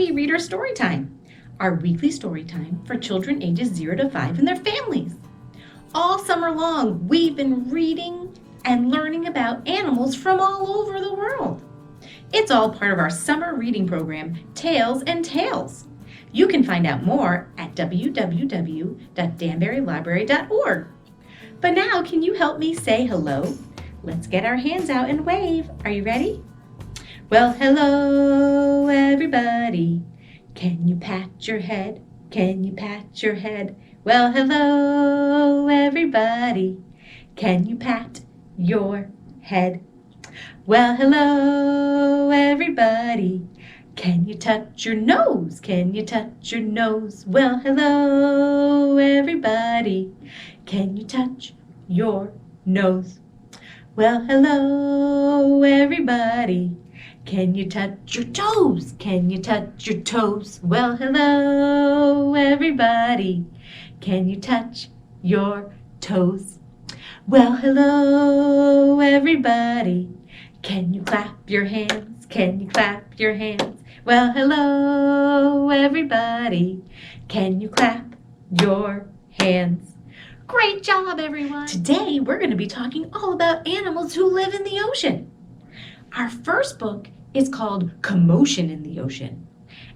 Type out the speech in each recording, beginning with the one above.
Happy Reader Storytime, our weekly story time for children ages 0 to 5 and their families. All summer long, we've been reading and learning about animals from all over the world. It's all part of our summer reading program, Tales and Tales. You can find out more at www.danburylibrary.org. But now, can you help me say hello? Let's get our hands out and wave. Are you ready? Well, hello, everybody. Can you pat your head? Can you pat your head? Well, hello, everybody. Can you pat your head? Well, hello, everybody. Can you touch your nose? Can you touch your nose? Well, hello, everybody. Can you touch your nose? Well, hello, everybody. Can you touch your toes? Can you touch your toes? Well, hello, everybody. Can you touch your toes? Well, hello, everybody. Can you clap your hands? Can you clap your hands? Well, hello, everybody. Can you clap your hands? Great job, everyone! Today, we're going to be talking all about animals who live in the ocean. Our first book is called Commotion in the Ocean,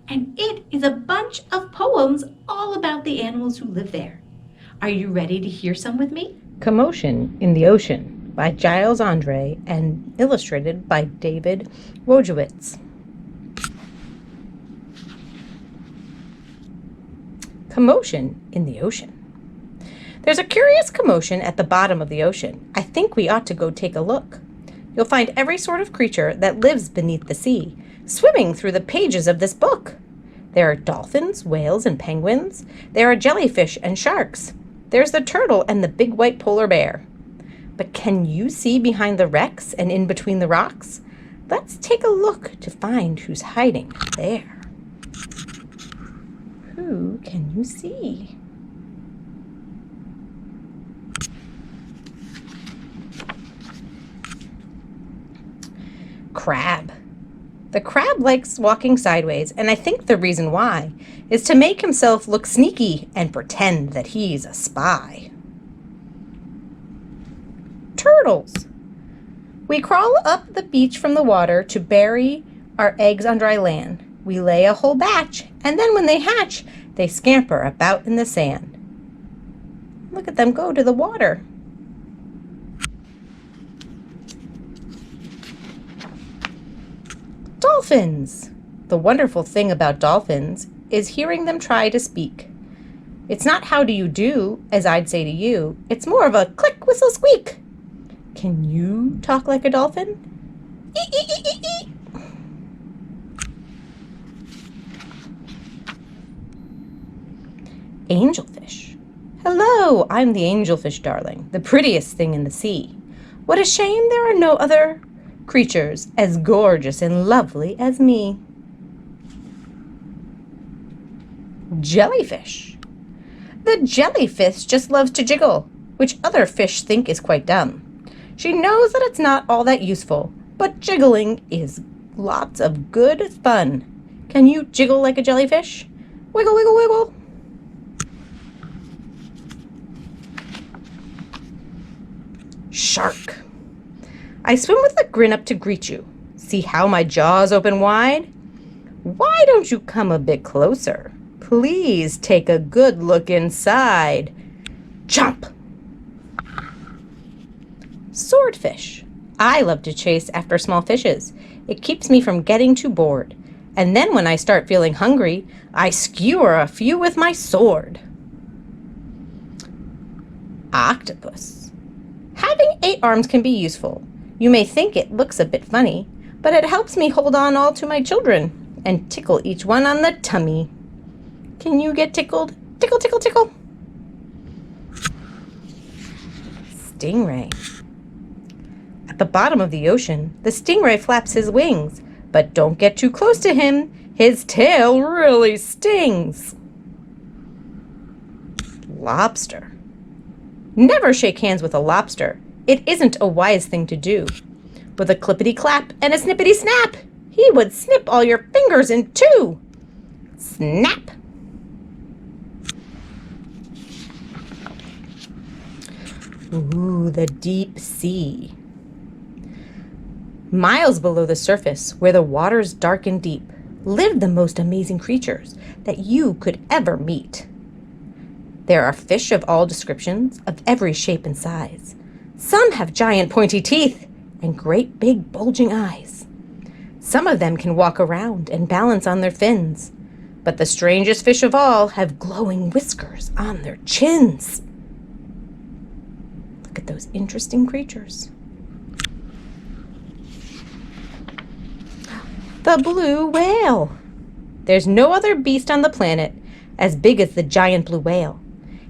and it is a bunch of poems all about the animals who live there. Are you ready to hear some with me? Commotion in the Ocean by Giles Andre and illustrated by David Wojciech. Commotion in the Ocean. There's a curious commotion at the bottom of the ocean. I think we ought to go take a look. You'll find every sort of creature that lives beneath the sea, swimming through the pages of this book. There are dolphins, whales, and penguins. There are jellyfish and sharks. There's the turtle and the big white polar bear. But can you see behind the wrecks and in between the rocks? Let's take a look to find who's hiding there. Who can you see? Crab. The crab likes walking sideways, and I think the reason why is to make himself look sneaky and pretend that he's a spy. Turtles. We crawl up the beach from the water to bury our eggs on dry land. We lay a whole batch, and then when they hatch, they scamper about in the sand. Look at them go to the water. Dolphins. The wonderful thing about dolphins is hearing them try to speak. It's not how do you do, as I'd say to you. It's more of a click, whistle, squeak. Can you talk like a dolphin? Ee-ee-ee-ee-ee. Angelfish. Hello, I'm the angelfish, darling, the prettiest thing in the sea. What a shame there are no other creatures as gorgeous and lovely as me. Jellyfish. The jellyfish just loves to jiggle, which other fish think is quite dumb. She knows that it's not all that useful, but jiggling is lots of good fun. Can you jiggle like a jellyfish? Wiggle, wiggle, wiggle. Shark. I swim with a grin up to greet you. See how my jaws open wide? Why don't you come a bit closer? Please take a good look inside. Jump! Swordfish. I love to chase after small fishes. It keeps me from getting too bored. And then when I start feeling hungry, I skewer a few with my sword. Octopus. Having 8 arms can be useful. You may think it looks a bit funny, but it helps me hold on all to my children and tickle each one on the tummy. Can you get tickled? Tickle, tickle, tickle. Stingray. At the bottom of the ocean, the stingray flaps his wings, but don't get too close to him. His tail really stings. Lobster. Never shake hands with a lobster. It isn't a wise thing to do. With a clippity-clap and a snippity-snap, he would snip all your fingers in two. Snap! Ooh, the deep sea. Miles below the surface, where the water's dark and deep, live the most amazing creatures that you could ever meet. There are fish of all descriptions, of every shape and size. Some have giant pointy teeth and great big bulging eyes. Some of them can walk around and balance on their fins. But the strangest fish of all have glowing whiskers on their chins. Look at those interesting creatures. The blue whale. There's no other beast on the planet as big as the giant blue whale.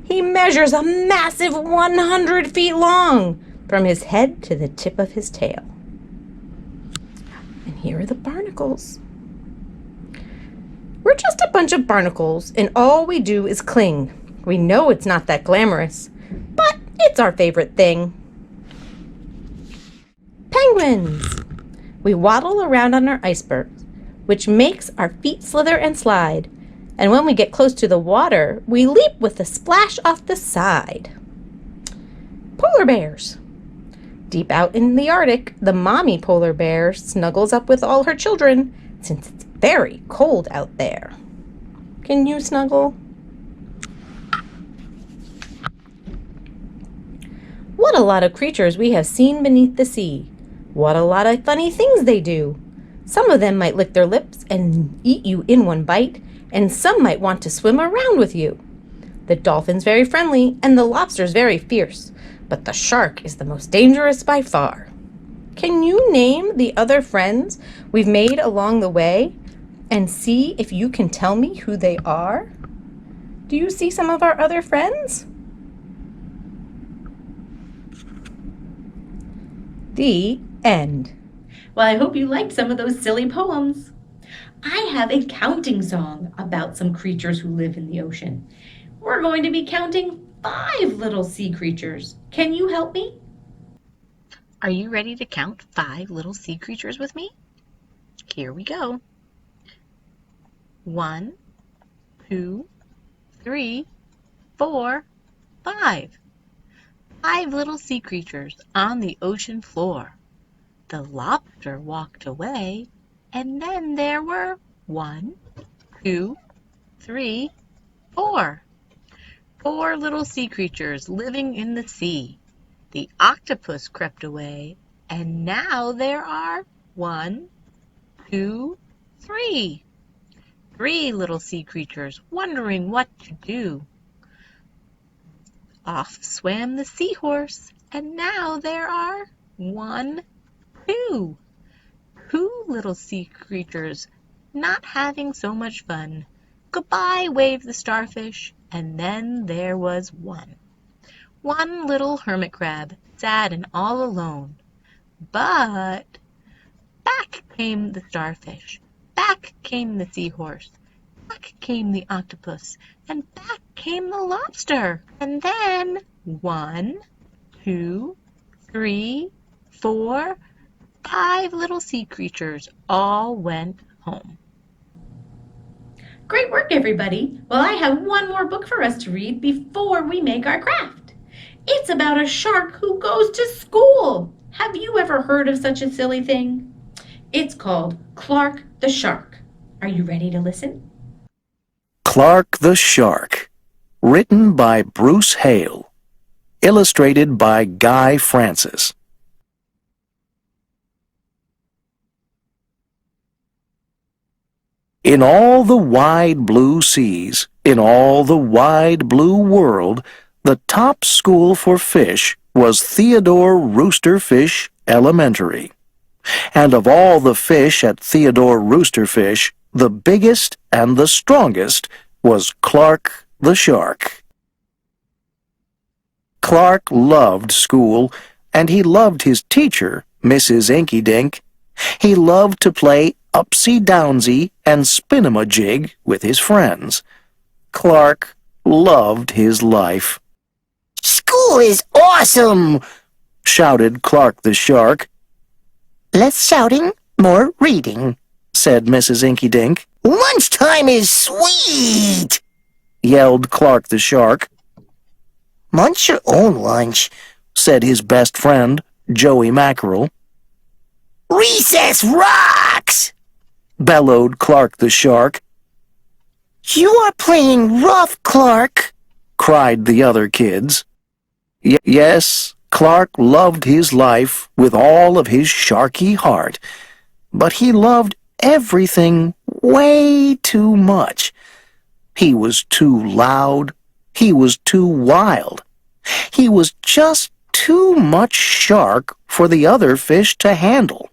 He measures a massive 100 feet long from his head to the tip of his tail. And here are the barnacles. We're just a bunch of barnacles, and all we do is cling. We know it's not that glamorous, but it's our favorite thing. Penguins! We waddle around on our icebergs, which makes our feet slither and slide. And when we get close to the water, we leap with a splash off the side. Polar bears. Deep out in the Arctic, the mommy polar bear snuggles up with all her children since it's very cold out there. Can you snuggle? What a lot of creatures we have seen beneath the sea. What a lot of funny things they do. Some of them might lick their lips and eat you in one bite, and some might want to swim around with you. The dolphin's very friendly, and the lobster's very fierce, but the shark is the most dangerous by far. Can you name the other friends we've made along the way and see if you can tell me who they are? Do you see some of our other friends? The end. Well, I hope you liked some of those silly poems. I have a counting song about some creatures who live in the ocean. We're going to be counting 5 little sea creatures. Can you help me? Are you ready to count 5 little sea creatures with me? Here we go. 1, 2, 3, 4, 5. 5 little sea creatures on the ocean floor. The lobster walked away, and then there were 1, 2, 3, 4. 4 little sea creatures living in the sea. The octopus crept away, and now there are 1, 2, 3. 3 little sea creatures wondering what to do. Off swam the seahorse, and now there are 1, 2. 2 little sea creatures not having so much fun. Goodbye, waved the starfish, and then there was 1. 1 little hermit crab, sad and all alone. But back came the starfish, back came the seahorse, back came the octopus, and back came the lobster. And then 1, 2, 3, 4, 5 little sea creatures all went home. Great work, everybody. Well, I have one more book for us to read before we make our craft. It's about a shark who goes to school. Have you ever heard of such a silly thing? It's called Clark the Shark. Are you ready to listen? Clark the Shark. Written by Bruce Hale. Illustrated by Guy Francis. In all the wide blue seas, in all the wide blue world, the top school for fish was Theodore Roosterfish Elementary. And of all the fish at Theodore Roosterfish, the biggest and the strongest was Clark the Shark. Clark loved school, and he loved his teacher, Mrs. Inky-Dink. He loved to play upsy-downsy and spin-em-a-jig with his friends. Clark loved his life. "School is awesome!" shouted Clark the Shark. "Less shouting, more reading," said Mrs. Inky-Dink. Lunchtime is sweet, Yelled Clark the Shark, munch your own lunch. said his best friend, Joey Mackerel. Recess rocks. Bellowed Clark the Shark, You are playing rough, Clark. cried the other kids. Yes, Clark loved his life with all of his sharky heart, but he loved everything way too much. He was too loud. He was too wild. He was just too much shark for the other fish to handle.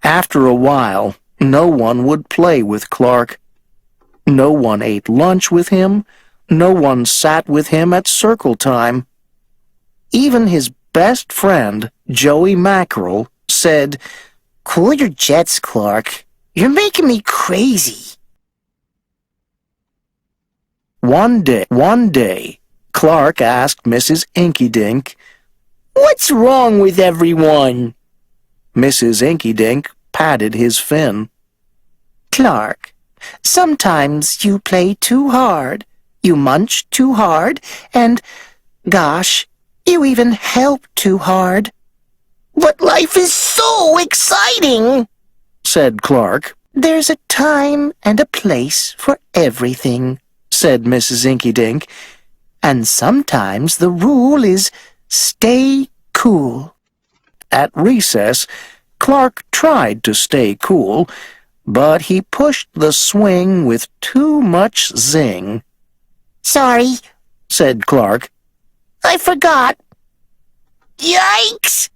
After a while, no one would play with Clark. No one ate lunch with him. No one sat with him at circle time. Even his best friend, Joey Mackerel, said, Cool your jets, Clark. You're making me crazy. One day, Clark asked Mrs. Inky-Dink. What's wrong with everyone? Mrs. Inky-Dink patted his fin. Clark, sometimes you play too hard. You munch too hard, and, gosh, you even help too hard. But life is so exciting, said Clark. There's a time and a place for everything, said Mrs. Inky-Dink. and sometimes the rule is stay cool. At recess, Clark tried to stay cool, but he pushed the swing with too much zing. Sorry, Said Clark, I forgot. Yikes!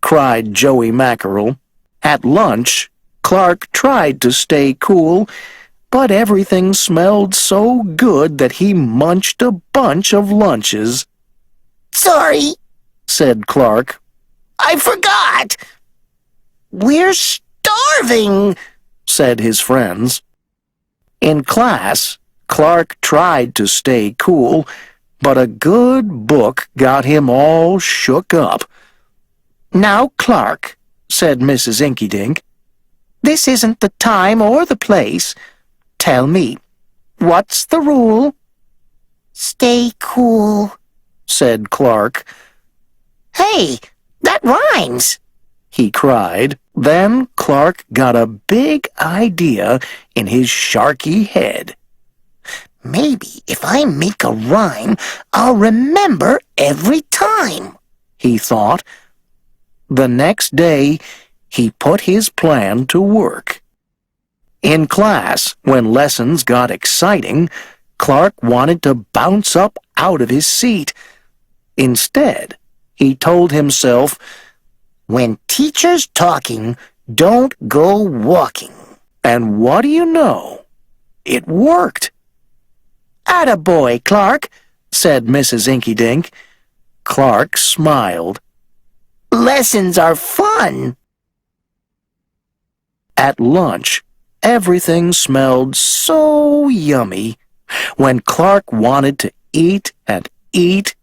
cried Joey Mackerel. At lunch, Clark tried to stay cool, but everything smelled so good that he munched a bunch of lunches. Sorry, Said Clark, I forgot. We're starving, said his friends. In class, Clark tried to stay cool, but a good book got him all shook up. Now, Clark, said Mrs. Inky-Dink, this isn't the time or the place. Tell me, what's the rule? Stay cool. Said Clark. Hey, that rhymes. He cried. Then Clark got a big idea in his sharky head. Maybe if I make a rhyme, I'll remember every time, he thought. The next day, he put his plan to work. In class, when lessons got exciting, Clark wanted to bounce up out of his seat. Instead, he told himself, When teacher's talking, don't go walking. and what do you know? It worked. "Attaboy, Clark," said Mrs. Inky-Dink. Clark smiled. Lessons are fun. At lunch, everything smelled so yummy. When Clark wanted to eat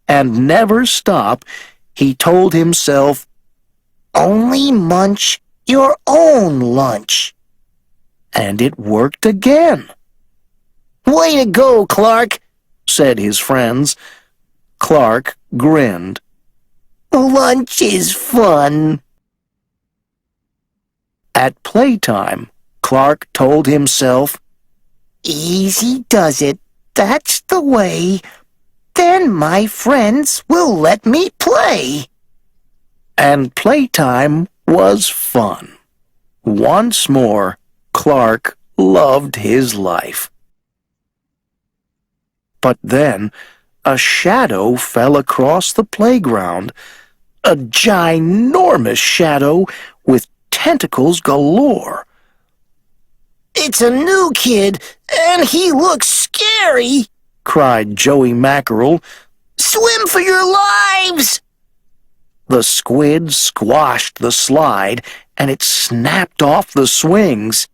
and never stop, he told himself, Only munch your own lunch. and it worked again. Way to go, Clark. Said his friends. Clark grinned. Lunch is fun. At playtime, Clark told himself, Easy does it. That's the way. Then my friends will let me play. and playtime was fun. Once more, Clark loved his life. But then, a shadow fell across the playground. A ginormous shadow with tentacles galore. It's a new kid, and he looks scary. Cried Joey Mackerel. Swim for your lives! The squid squashed the slide, and it snapped off the swings.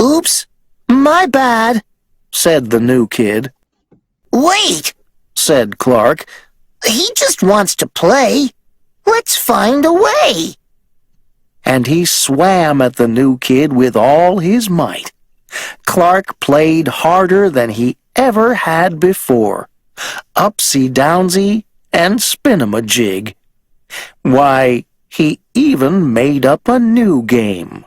Oops, my bad. Said the new kid. Wait, Said Clark. he just wants to play. Let's find a way. and he swam at the new kid with all his might. Clark played harder than he ever had before. Upsy-downsy and spin-em-a-jig. Why, he even made up a new game.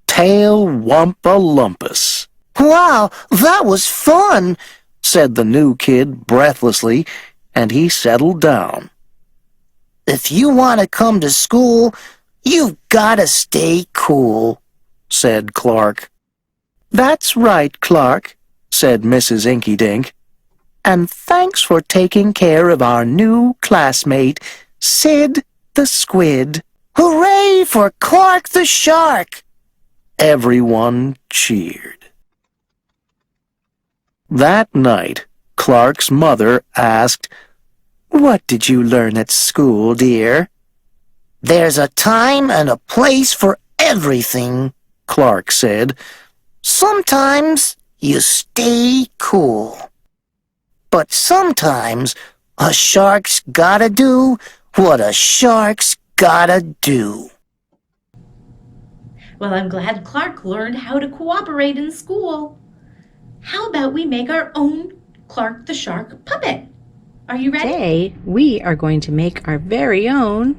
Tail-wumpa-lumpus. Wow, that was fun, said the new kid breathlessly, and he settled down. If you want to come to school, you've got to stay cool, said Clark. That's right, Clark, said Mrs. Inky-Dink. And thanks for taking care of our new classmate, Sid the Squid. Hooray for Clark the Shark! Everyone cheered. That night, Clark's mother asked, "What did you learn at school, dear?" There's a time and a place for everything, Clark said. Sometimes you stay cool. But sometimes a shark's gotta do what a shark's gotta do. Well, I'm glad Clark learned how to cooperate in school. How about we make our own Clark the Shark puppet? Are you ready? Today, we are going to make our very own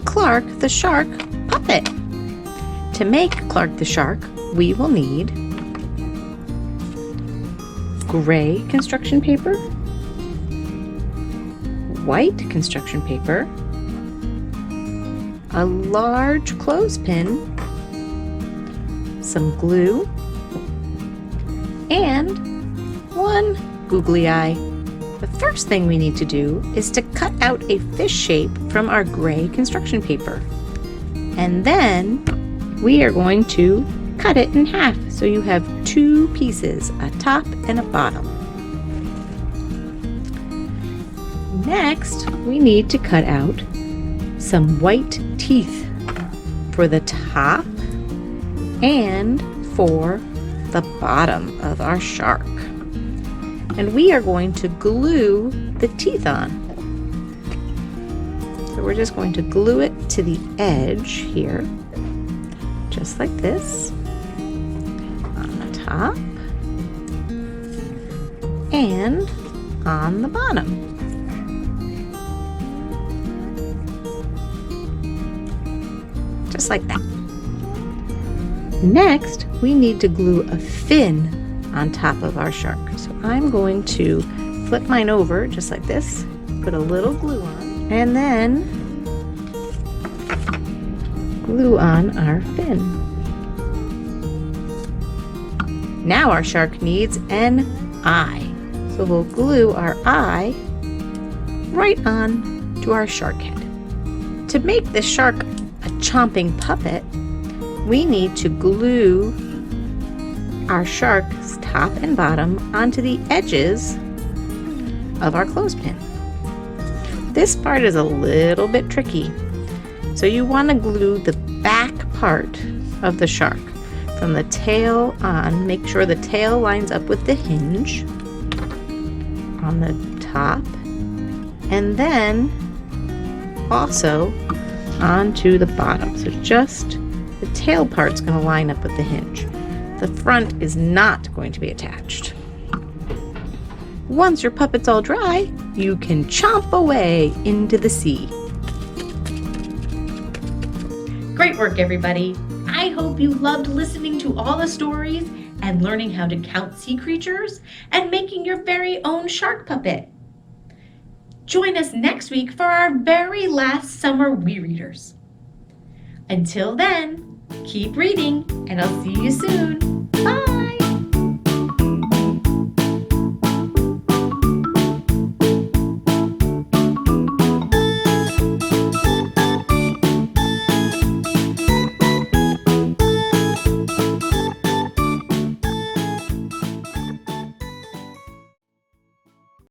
Clark the Shark puppet. To make Clark the Shark, we will need gray construction paper, white construction paper, a large clothespin, some glue, and one googly eye. The first thing we need to do is to cut out a fish shape from our gray construction paper. And then we are going to cut it in half so you have two pieces, a top and a bottom. Next, we need to cut out some white teeth for the top and for the bottom of our shark. And we are going to glue the teeth on. So we're just going to glue it to the edge here, just like this, on the top and on the bottom. Just like that. Next, we need to glue a fin on top of our shark. So I'm going to flip mine over just like this, put a little glue on, and then glue on our fin. Now our shark needs an eye. So we'll glue our eye right on to our shark head. To make this shark a chomping puppet, we need to glue our shark's top and bottom onto the edges of our clothespin. This part is a little bit tricky. So you want to glue the back part of the shark from the tail on. Make sure the tail lines up with the hinge on the top, and then also onto the bottom. So just the tail part's going to line up with the hinge. The front is not going to be attached. Once your puppet's all dry, you can chomp away into the sea. Great work, everybody. I hope you loved listening to all the stories and learning how to count sea creatures and making your very own shark puppet. Join us next week for our very last summer We Readers. Until then, keep reading, and I'll see you soon. Bye!